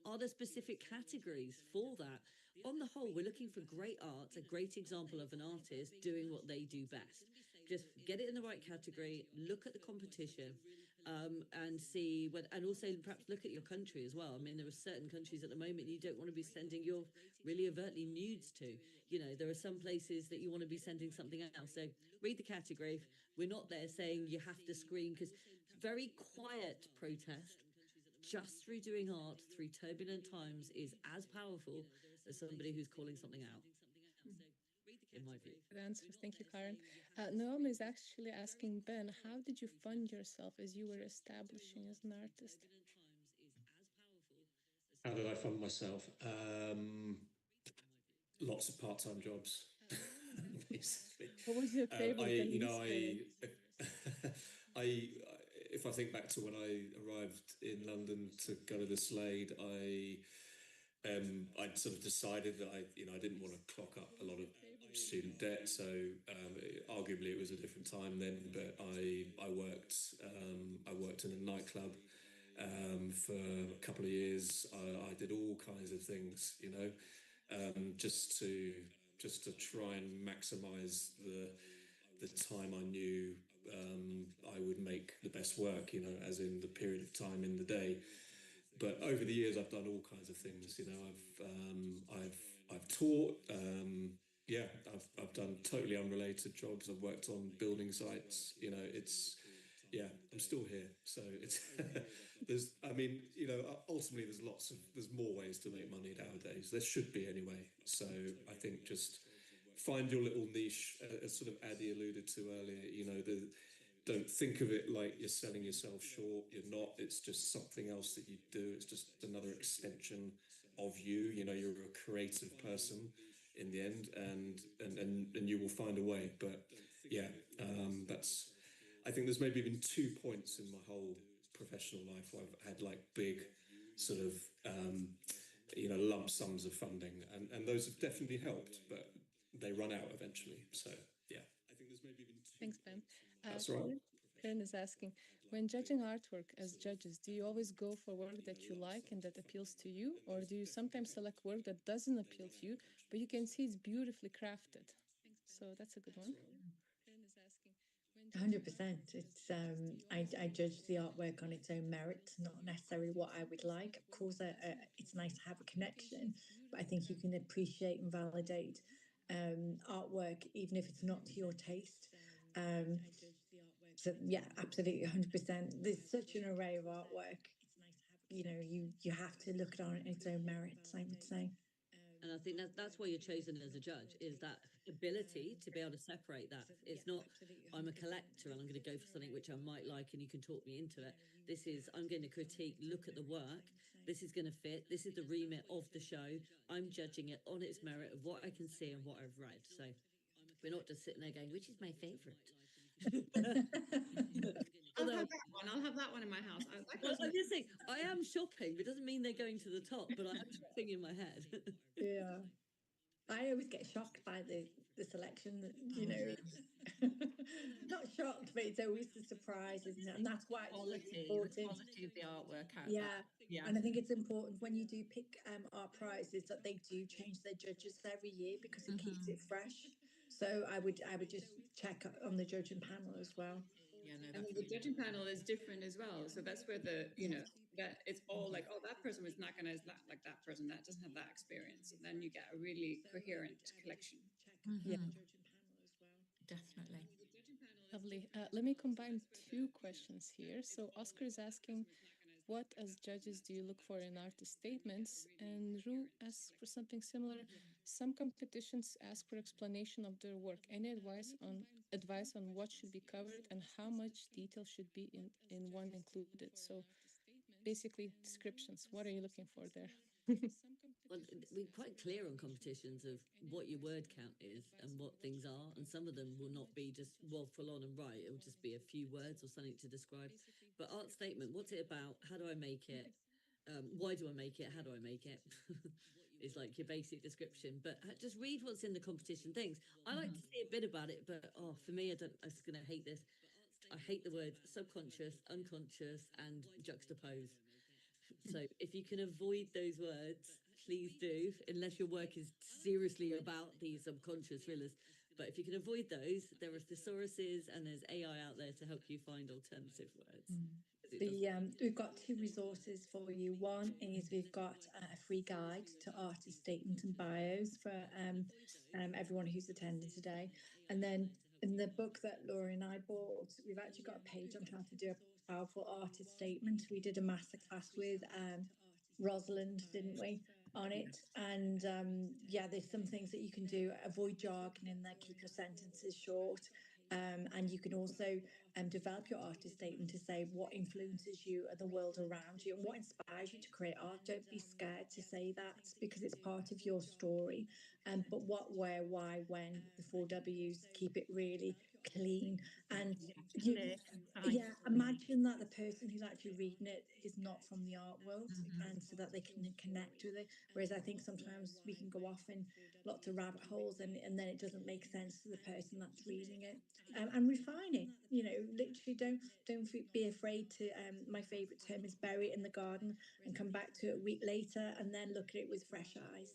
Are there specific categories for that? On the whole, we're looking for great art, a great example of an artist doing what they do best. Just get it in the right category, look at the competition, and see what, and also perhaps look at your country as well. I mean, there are certain countries at the moment you don't want to be sending your really overtly nudes to. You know, there are some places that you want to be sending something else. So read the category. We're not there saying you have to scream, because very quiet protest just through doing art through turbulent times is as powerful as somebody who's calling something out, in my view. Good answers. Thank you, Karen. Naomi is actually asking Ben, how did you fund yourself as you were establishing as an artist? How did I fund myself? Lots of part-time jobs, basically. What was your favorite and least favorite? If I think back to when I arrived in London to go to the Slade, I'd sort of decided that I didn't want to clock up a lot of student debt. So arguably it was a different time then, but I worked in a nightclub for a couple of years. I did all kinds of things, just to try and maximize the time I knew I would make the best work, as in the period of time in the day. But over the years, I've done all kinds of things. I've taught. I've done totally unrelated jobs. I've worked on building sites. yeah, I'm still here. So it's there's, I mean, you know, ultimately there's more ways to make money nowadays. There should be anyway. So I think just find your little niche, as sort of Addy alluded to earlier. You know, don't think of it like you're selling yourself short. You're not. It's just something else that you do. It's just another extension of you. You know, you're a creative person in the end, and you will find a way. But yeah, that's. I think there's maybe been 2 points in my whole professional life where I've had like big sort of lump sums of funding, and those have definitely helped, but they run out eventually. So yeah, I think there's maybe been two. Thanks, Ben. That's all right. Karen is asking, when judging artwork as judges, do you always go for work that you like and that appeals to you, or do you sometimes select work that doesn't appeal to you, but you can see it's beautifully crafted? So that's a good one. 100%. It's I judge the artwork on its own merit, not necessarily what I would like. Of course, it's nice to have a connection, but I think you can appreciate and validate artwork even if it's not to your taste. Um, so yeah, absolutely, 100%. There's such an array of artwork. You know, you have to look at it on its own merits, I would say. And I think that's why you're chosen as a judge, is that ability to be able to separate that. It's not, I'm a collector and I'm going to go for something which I might like and you can talk me into it. This is, I'm going to critique, look at the work. This is going to fit. This is the remit of the show. I'm judging it on its merit of what I can see and what I've read. So we're not just sitting there going, which is my favorite. I'll have that one. I'll have that one in my house. I'm just saying, I am shopping, but it doesn't mean they're going to the top, but I am shopping in my head. Yeah. I always get shocked by the selection that, you know, not shocked, but it's always a surprise, isn't it? And that's why it's Quality, important. the quality of the artwork. Yeah. And I think it's important when you do pick art prizes that they do change their judges every year because it keeps it fresh. So I would just check on the judging panel as well. Yeah, no, And then the judging panel is different as well. So that's where that it's all like, oh, that person was not going to like that person. That doesn't have that experience. And then you get a really coherent collection. Yeah. Definitely. Lovely. Let me combine two questions here. So Oscar is asking, what as judges do you look for in artist statements? And Rue asks for something similar. Some competitions ask for explanation of their work. Any advice on what should be covered and how much detail should be in one included? So basically descriptions. What are you looking for there? Well, we're quite clear on competitions of what your word count is and what things are, and some of them will not be just full on and right. It will just be a few words or something to describe. But art statement, what's it about? How do I make it? Why do I make it? How do I make it? It's like your basic description. But just read what's in the competition things. I like to see a bit about it, but for me, I'm just going to hate this. I hate the words subconscious, unconscious, and juxtapose. So if you can avoid those words, please do, unless your work is seriously about these subconscious thrillers. But if you can avoid those, there are thesauruses and there's AI out there to help you find alternative words. We've got two resources for you. One is we've got a free guide to artist statement and bios for everyone who's attending today. And then in the book that Laura and I bought, we've actually got a page on how to do a powerful artist statement. We did a masterclass with Rosalind, didn't we, on it? And there's some things that you can do. Avoid jargon in there, keep your sentences short. And you can also develop your artist statement to say what influences you and the world around you and what inspires you to create art. Don't be scared to say that because it's part of your story. But what, where, why, when, the 4 Ws, keep it really clean. And imagine that the person who's actually reading it is not from the art world, and so that they can connect with it. Whereas I think sometimes we can go off in lots of rabbit holes, and then it doesn't make sense to the person that's reading it. And refine it. You know, literally don't be afraid to. My favourite term is bury it in the garden and come back to it a week later, and then look at it with fresh eyes.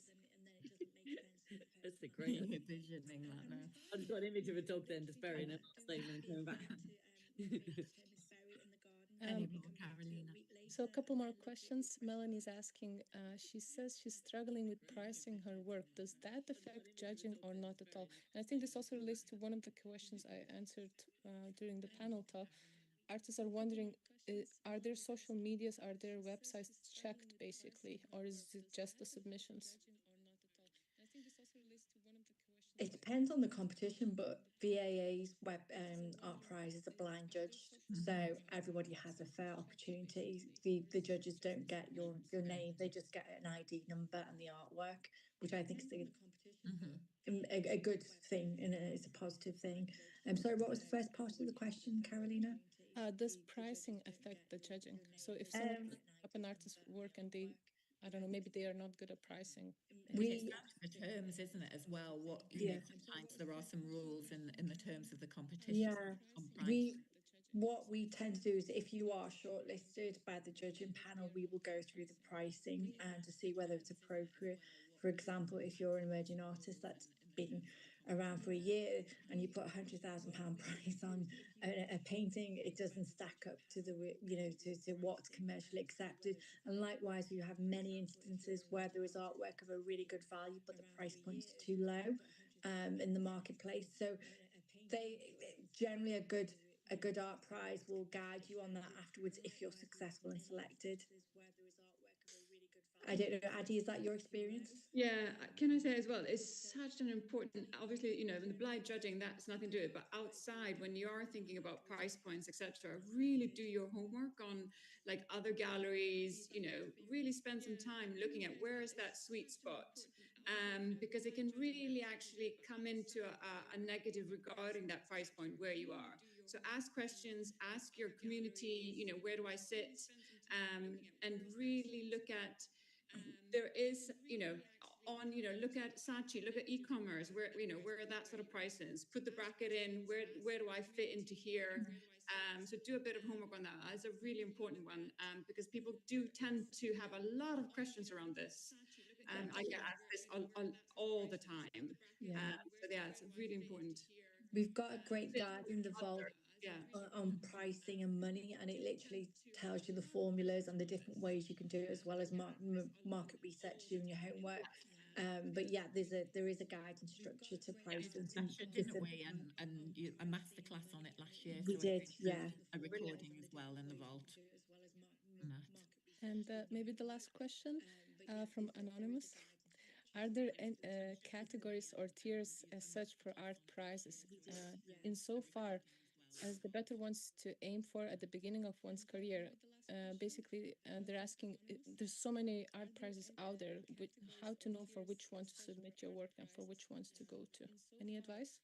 That's a great envisioning that now. I've got an image of a dog then just burying a statement and coming back. Carolina. So a couple more questions. Melanie's asking, she says she's struggling with pricing her work. Does that affect judging or not at all? And I think this also relates to one of the questions I answered during the panel talk. artists are wondering, are their social medias, are their websites checked basically, or is it just the submissions? It depends on the competition, but VAA's web art prizes are blind judged, so everybody has a fair opportunity. The judges don't get your name; they just get an ID number and the artwork, which I think is a good thing and it's a positive thing. Sorry, what was the first part of the question, Carolina? Does pricing affect the judging? So if someone Um, picks up an artist's work and they, I don't know, maybe they are not good at pricing. I mean, it's we down to the terms, isn't it, as well? What, you know, yeah sometimes there are some rules in the terms of the competition yeah on price. we what we tend to do is if you are shortlisted by the judging panel, we will go through the pricing and to see whether it's appropriate. For example, if you're an emerging artist that's been around for a year and you put £100,000 price on a painting, it doesn't stack up to to what's commercially accepted. And likewise, you have many instances where there is artwork of a really good value, but the price point's too low in the marketplace. So they generally a good art prize will guide you on that afterwards if you're successful and selected. I don't know, Addy, is that your experience? Yeah, can I say as well, it's such an important, obviously, you know, in the blind judging, that's nothing to do with it, but outside, when you are thinking about price points, etc., really do your homework on like other galleries, you know, really spend some time looking at where is that sweet spot, because it can really actually come into a negative regarding that price point where you are. So ask questions, ask your community, you know, where do I sit, and really look at there is, you know, on, you know, look at Saatchi, look at e-commerce, where, you know, where that sort of prices, put the bracket in, where do I fit into here? So do a bit of homework on that. That's a really important one, because people do tend to have a lot of questions around this. I get asked this all the time. Yeah, So yeah, it's really important. we've got a great guide in the vault Yeah. on pricing and money, and it literally tells you the formulas and the different ways you can do it, as well as market research, doing your homework. But yeah, there is a guide and structure to pricing. Session, didn't we? And a masterclass on it last year. We So I did, think yeah. there's a recording as well in the vault on that. And maybe the last question from Anonymous. Are there categories or tiers as such for art prizes? Insofar as the better ones to aim for at the beginning of one's career? Basically, they're asking, there's so many art prizes out there, how to know for which one to submit your work and for which ones to go to? Any advice?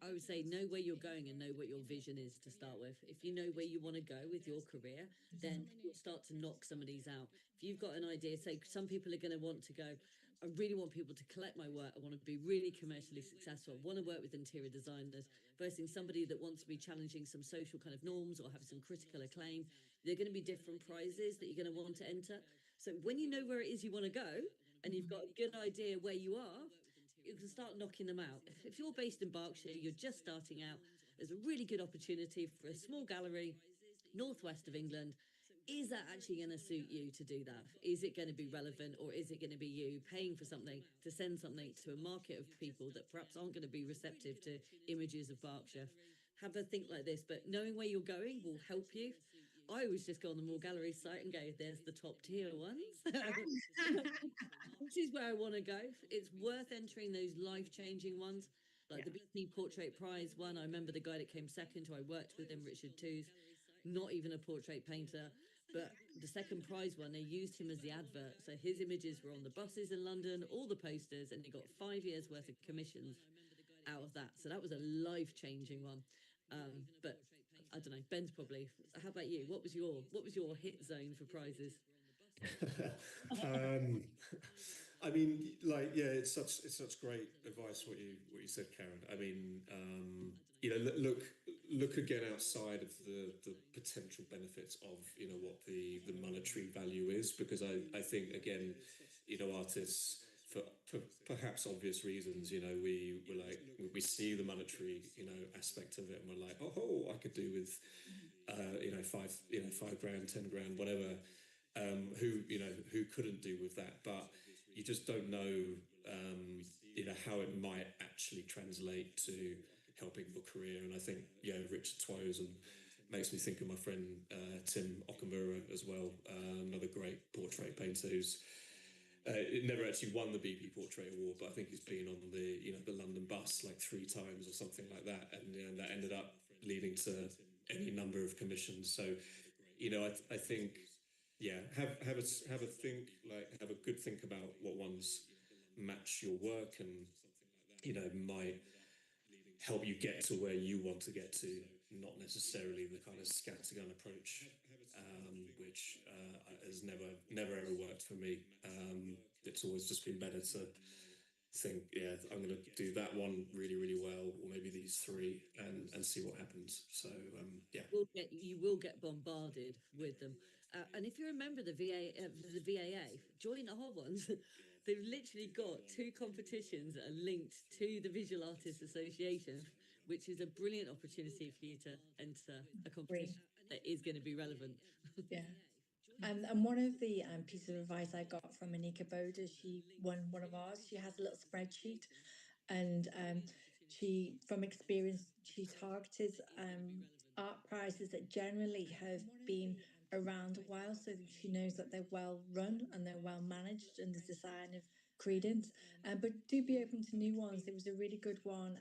I would say know where you're going and know what your vision is to start with. If you know where you want to go with your career, then you'll start to knock some of these out. If you've got an idea, say some people are going to want to go, I really want people to collect my work. I want to be really commercially successful. I want to work with interior designers versus somebody that wants to be challenging some social kind of norms or have some critical acclaim. There are going to be different prizes that you're going to want to enter. So when you know where it is you want to go and you've got a good idea where you are, you can start knocking them out. If you're based in Berkshire, you're just starting out, there's a really good opportunity for a small gallery northwest of England. Is that actually going to suit you to do that? Is it going to be relevant, or is it going to be you paying for something to send something to a market of people that perhaps aren't going to be receptive to images of Berkshire? Have a think like this, but knowing where you're going will help you. I always just go on the More Gallery site and go, there's the top tier ones. This is where I want to go. It's worth entering those life-changing ones, like the BP Portrait Prize one. I remember the guy that came second, who I worked with him, Richard Toos, not even a portrait painter, but the second prize one, they used him as the advert. So his images were on the buses in London, all the posters, and he got 5 years worth of commissions out of that. So that was a life-changing one. But I don't know, Ben's probably. How about you? What was your hit zone for prizes? I mean, like, yeah, it's such great advice what you said, Karen. I mean, you know, look again outside of the potential benefits of, you know, what the monetary value is, because I think, again, you know, artists, for perhaps obvious reasons, you know, we see the monetary, you know, aspect of it, and we're like, oh, I could do with you know, £5,000, 10 grand, whatever. Who couldn't do with that, but you just don't know, you know, how it might actually translate to helping your career. And I think, yeah, Richard Twoes and makes me think of my friend Tim Okamura as well, another great portrait painter who's it never actually won the BP Portrait Award, but I think he's been on the London bus like 3 times or something like that, and that ended up leading to any number of commissions. So, I think, yeah, have a think, like have a good think about what ones match your work and might help you get to where you want to get to, not necessarily the kind of scattergun approach, which has never ever worked for me. It's always just been better to think, yeah, I'm going to do that one really, really well, or maybe these 3, and see what happens. So yeah, You will get bombarded with them. And if you remember the VAA, join our ones. They've literally got 2 competitions that are linked to the Visual Artists Association, which is a brilliant opportunity for you to enter a competition that is going to be relevant. Yeah. And one of the pieces of advice I got from Anika Boda, she won one of ours. She has a little spreadsheet, and she, from experience, she targets art prizes that generally have been around a while, so that she knows that they're well run and they're well managed, and there's a sign of credence. But do be open to new ones. There was a really good one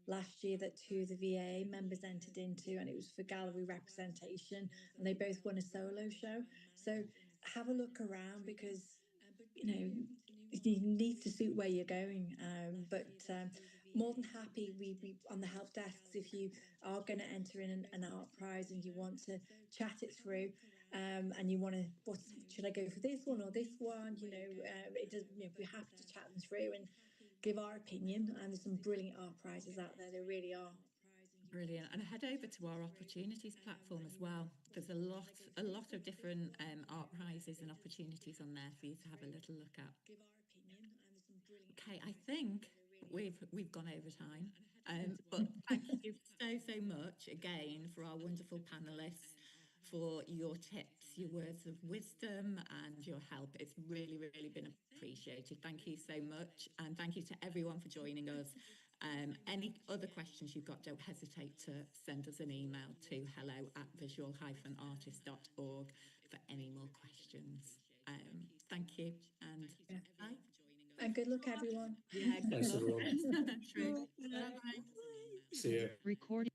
last year that 2 of the VAA members entered into, and it was for gallery representation, and they both won a solo show. So have a look around, because you need to suit where you're going. But more than happy, we on the help desks, if you are going to enter in an art prize and you want to chat it through, and you want to, what should I go for, this one or this one? It does. We're happy to chat them through and give our opinion. And there's some brilliant art prizes out there. There really are. Brilliant. And head over to our opportunities platform as well. There's a lot of different art prizes and opportunities on there for you to have a little look at. Okay, I think we've gone over time, but thank you so much again for our wonderful panelists, for your tips, your words of wisdom, and your help. It's really, really been appreciated. Thank you so much, and thank you to everyone for joining us. Any other questions you've got, don't hesitate to send us an email to hello@visual-artist.org for any more questions. Thank you, and bye. And good luck, everyone. Yeah, good thanks luck. everyone. True. Bye. Bye. See ya. Recording.